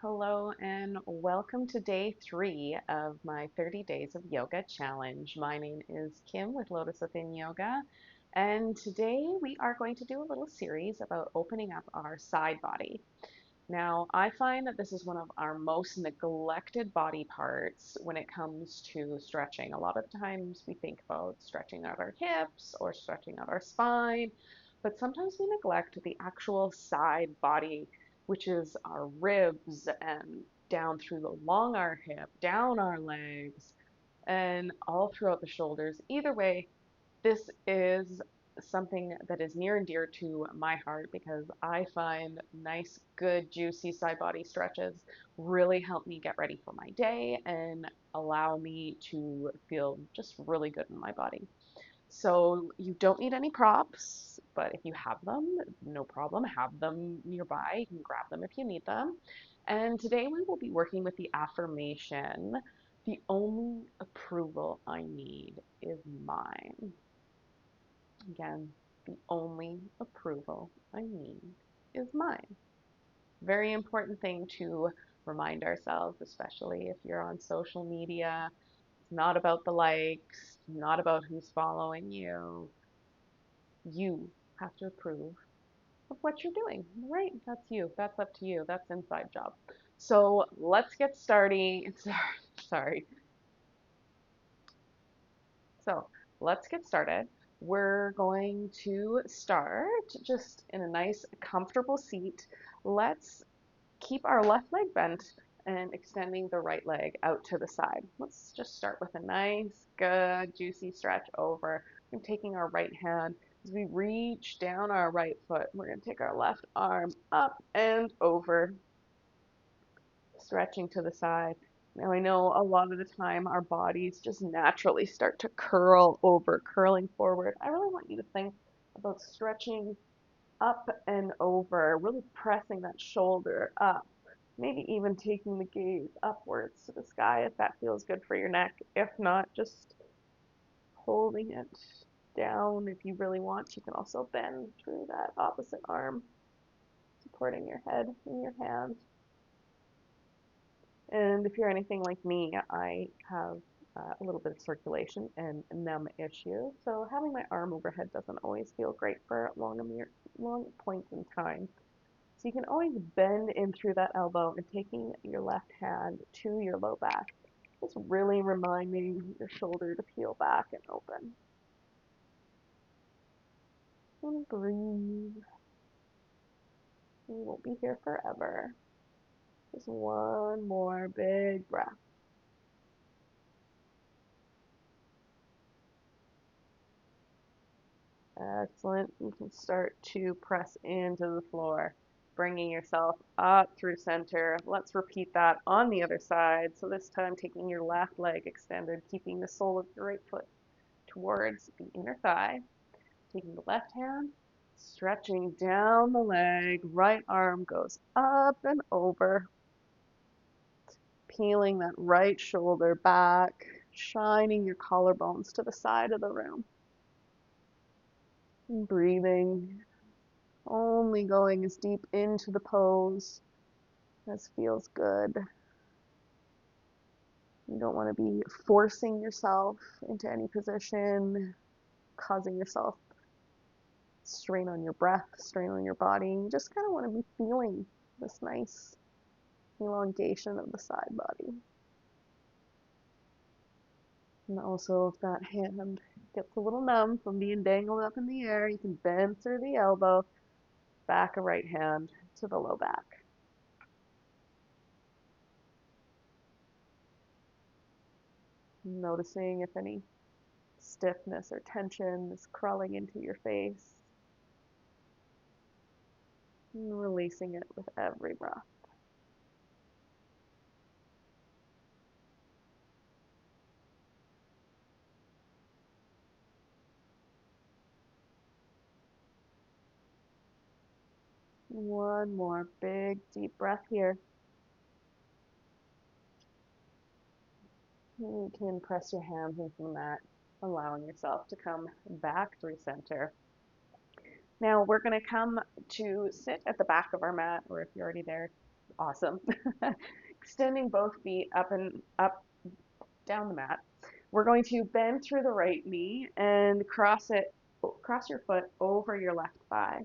Hello and welcome to day 3 of my 30 Days of Yoga Challenge. My name is Kim with Lotus Within Yoga, and today we are going to do a little series about opening up our side body. Now, I find that this is one of our most neglected body parts when it comes to stretching. A lot of times we think about stretching out our hips or stretching out our spine, but sometimes we neglect the actual side body, which is our ribs and down through the long our hip, down our legs, and all throughout the shoulders. Either way, this is something that is near and dear to my heart because I find nice, good, juicy side body stretches really help me get ready for my day and allow me to feel just really good in my body. So you don't need any props, but if you have them, no problem. Have them nearby. You can grab them if you need them. And today we will be working with the affirmation. The only approval I need is mine. Again, the only approval I need is mine. Very important thing to remind ourselves, especially if you're on social media. It's not about the likes, not about who's following you. You have to approve of what you're doing, right? That's you. That's up to you. That's inside job. So let's get started. Sorry. So let's get started. We're going to start just in a nice, comfortable seat. Let's keep our left leg bent and extending the right leg out to the side. Let's just start with a nice, good, juicy stretch over. And taking our right hand as we reach down our right foot. We're going to take our left arm up and over, stretching to the side. Now, I know a lot of the time our bodies just naturally start to curl over, curling forward. I really want you to think about stretching up and over, really pressing that shoulder up. Maybe even taking the gaze upwards to the sky if that feels good for your neck. If not, just holding it down. If you really want, you can also bend through that opposite arm, supporting your head in your hand. And if you're anything like me, I have a little bit of circulation and numb issue. So having my arm overhead doesn't always feel great for long points in time. So you can always bend in through that elbow and taking your left hand to your low back. Just really reminding your shoulder to peel back and open. And breathe. We won't be here forever. Just one more big breath. Excellent. You can start to press into the floor, bringing yourself up through center. Let's repeat that on the other side. So this time taking your left leg extended, keeping the sole of your right foot towards the inner thigh. Taking the left hand, stretching down the leg, right arm goes up and over, peeling that right shoulder back, shining your collarbones to the side of the room. And breathing, only going as deep into the pose as feels good. You don't want to be forcing yourself into any position, causing yourself strain on your breath, strain on your body. You just kind of want to be feeling this nice elongation of the side body. And also, if that hand gets a little numb from being dangled up in the air, you can bend through the elbow, back a right hand to the low back. Noticing if any stiffness or tension is crawling into your face. And releasing it with every breath. One more big deep breath here. You can press your hands into the mat, allowing yourself to come back through center. Now we're going to come to sit at the back of our mat, or if you're already there, Awesome. Extending both feet up and up, down the mat. We're going to bend through the right knee and cross your foot over your left thigh.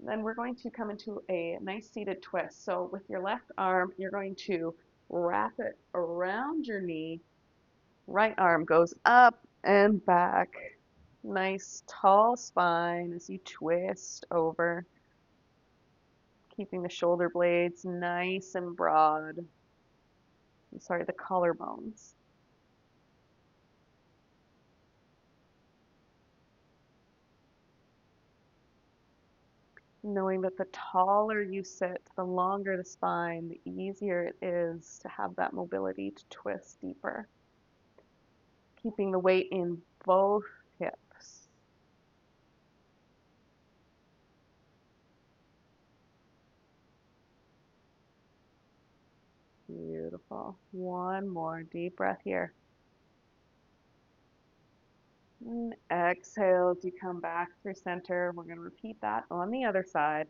Then we're going to come into a nice seated twist. So with your left arm, you're going to wrap it around your knee. Right arm goes up and back. Nice tall spine as you twist over, keeping the shoulder blades nice and broad. Sorry, the collarbones. Knowing that the taller you sit, the longer the spine, the easier it is to have that mobility to twist deeper. Keeping the weight in both hips. Beautiful. One more deep breath here. And exhale as you come back through center. We're going to repeat that on the other side.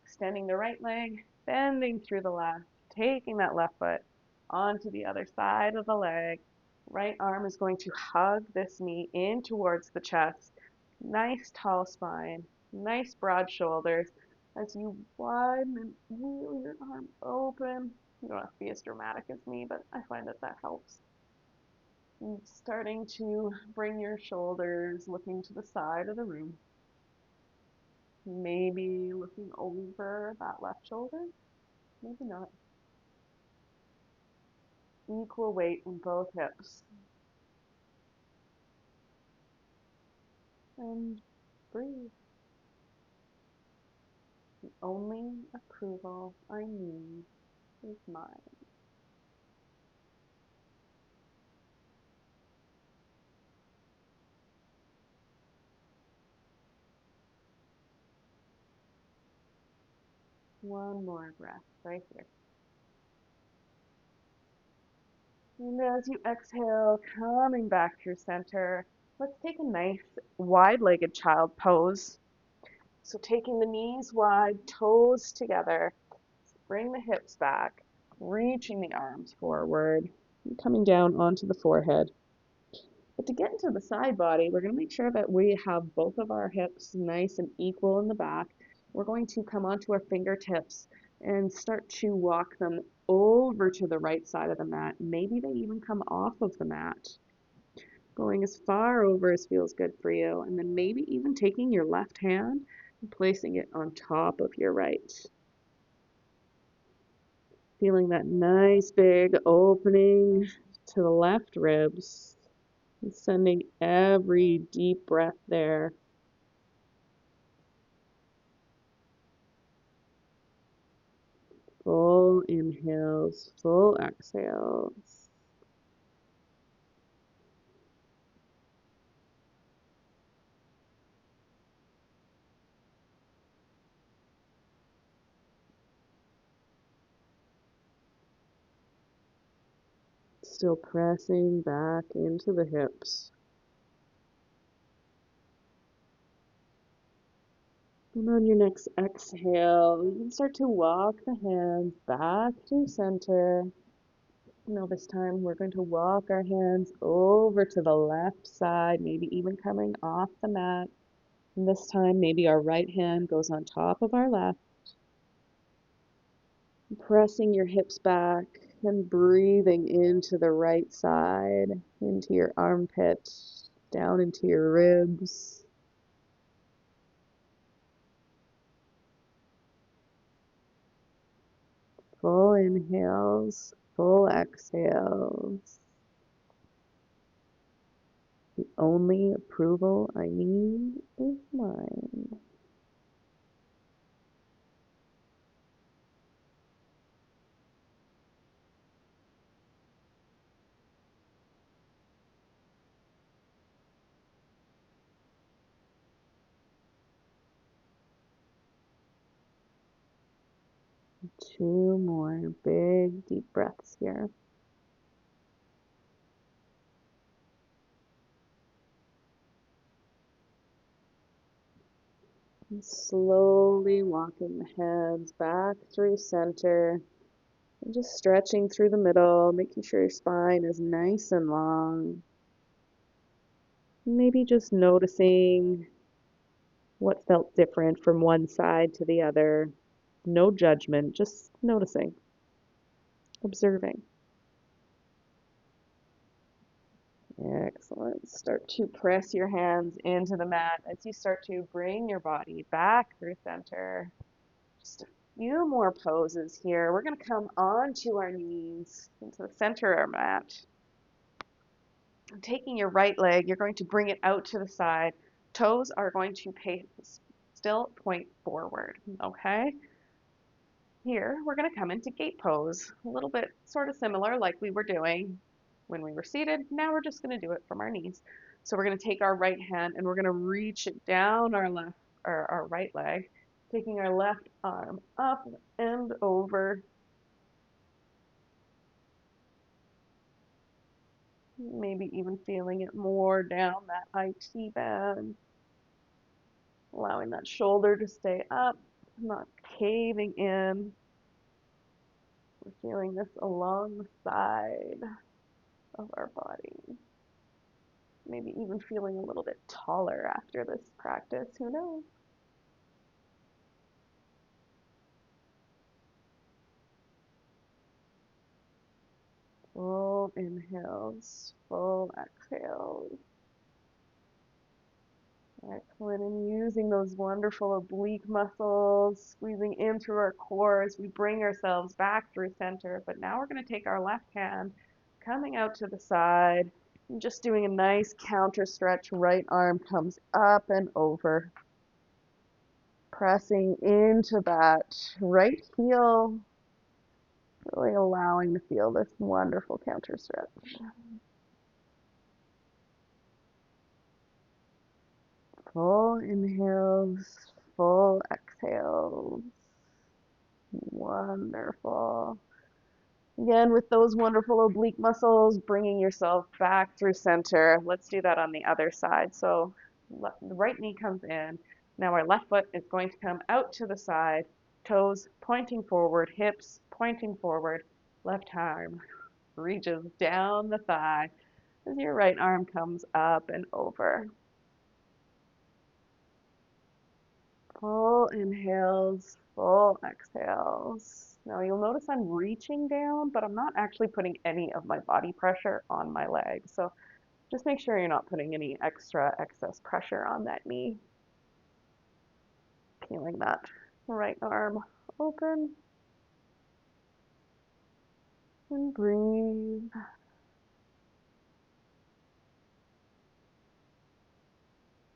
Extending the right leg, bending through the left, taking that left foot onto the other side of the leg. Right arm is going to hug this knee in towards the chest. Nice tall spine, nice broad shoulders. As you widen and wheel your arm open, you don't have to be as dramatic as me, but I find that that helps. And starting to bring your shoulders looking to the side of the room. Maybe looking over that left shoulder, maybe not. Equal weight in both hips. And breathe. The only approval I need is mine. One more breath right here. And as you exhale, coming back through center, let's take a nice wide-legged child pose. So taking the knees wide, toes together, bring the hips back, reaching the arms forward, and coming down onto the forehead. But to get into the side body, we're going to make sure that we have both of our hips nice and equal in the back. We're going to come onto our fingertips and start to walk them over to the right side of the mat. Maybe they even come off of the mat, going as far over as feels good for you. And then maybe even taking your left hand and placing it on top of your right. Feeling that nice big opening to the left ribs. And sending every deep breath there. Full inhales, full exhales. Still pressing back into the hips. And on your next exhale, you can start to walk the hands back through center. Now this time we're going to walk our hands over to the left side, maybe even coming off the mat. And this time maybe our right hand goes on top of our left. Pressing your hips back and breathing into the right side, into your armpit, down into your ribs. Full inhales, full exhales. The only approval I need is mine. Two more big deep breaths here. And slowly walking the hands back through center. And just stretching through the middle, making sure your spine is nice and long. Maybe just noticing what felt different from one side to the other. No judgment, just noticing, observing. Excellent. Start to press your hands into the mat as you start to bring your body back through center. Just a few more poses here. We're going to come onto our knees into the center of our mat. Taking your right leg, you're going to bring it out to the side. Toes are going to still point forward, okay? Here, we're going to come into gate pose, a little bit sort of similar like we were doing when we were seated. Now we're just going to do it from our knees. So we're going to take our right hand and we're going to reach it down our right leg, taking our left arm up and over. Maybe even feeling it more down that IT band, allowing that shoulder to stay up, not caving in. We're feeling this along the side of our body. Maybe even feeling a little bit taller after this practice, who knows? Full inhales, full exhales. Excellent, and using those wonderful oblique muscles, squeezing in through our core as we bring ourselves back through center. But now we're going to take our left hand, coming out to the side, and just doing a nice counter stretch. Right arm comes up and over. Pressing into that right heel, really allowing to feel this wonderful counter stretch. Full inhales, full exhales. Wonderful. Again, with those wonderful oblique muscles, bringing yourself back through center. Let's do that on the other side. So the right knee comes in. Now our left foot is going to come out to the side, toes pointing forward, hips pointing forward. Left arm reaches down the thigh as your right arm comes up and over. Full inhales, full exhales. Now you'll notice I'm reaching down, but I'm not actually putting any of my body pressure on my leg. So just make sure you're not putting any extra excess pressure on that knee. Feeling that right arm open. And breathe.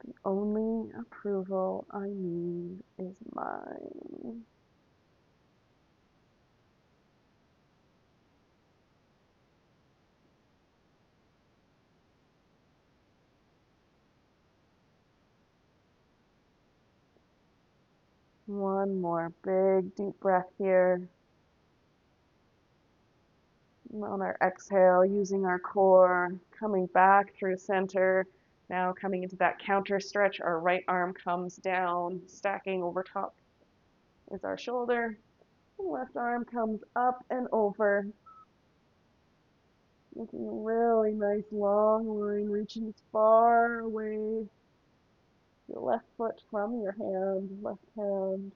The only approval I need is mine. One more big deep breath here. And on our exhale, using our core, coming back through center. Now coming into that counter stretch, our right arm comes down, stacking over top is our shoulder. And left arm comes up and over. Making a really nice long line, reaching as far away your left foot from your hand, left hand.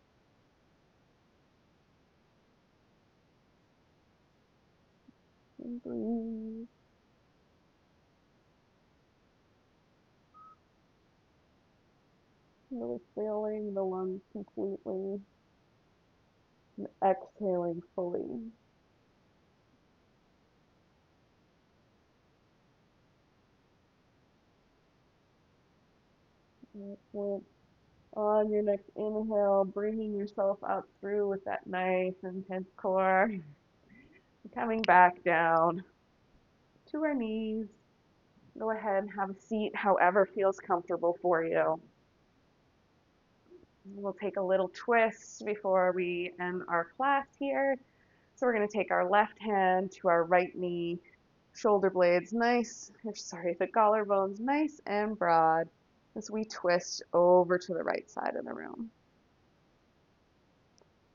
And breathe. Really filling the lungs completely and exhaling fully. Excellent. On your next inhale, bringing yourself up through with that nice intense core. Coming back down to our knees. Go ahead and have a seat however feels comfortable for you. We'll take a little twist before we end our class here. So we're going to take our left hand to our right knee, shoulder blades nice, the collarbones nice and broad as we twist over to the right side of the room.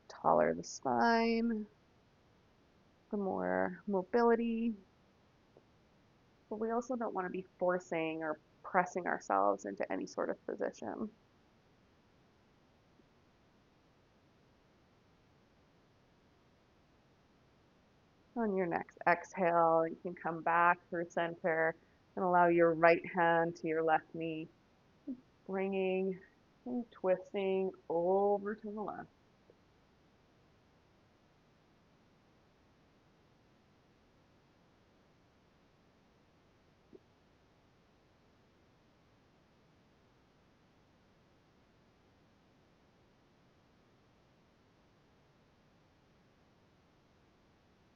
Taller the spine. some more mobility, but we also don't want to be forcing or pressing ourselves into any sort of position. On your next exhale, you can come back through center and allow your right hand to your left knee, bringing and twisting over to the left.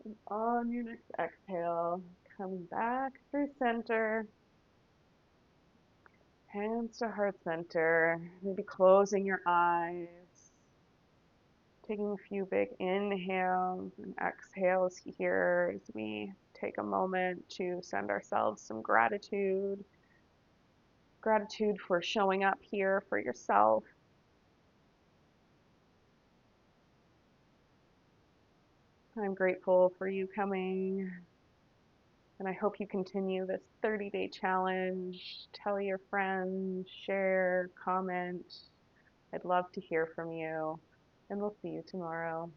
And on your next exhale, coming back through center, hands to heart center, maybe closing your eyes, taking a few big inhales and exhales here as we take a moment to send ourselves some gratitude. Gratitude for showing up here for yourself. I'm grateful for you coming, and I hope you continue this 30-day challenge. Tell your friends, share, comment. I'd love to hear from you, and we'll see you tomorrow.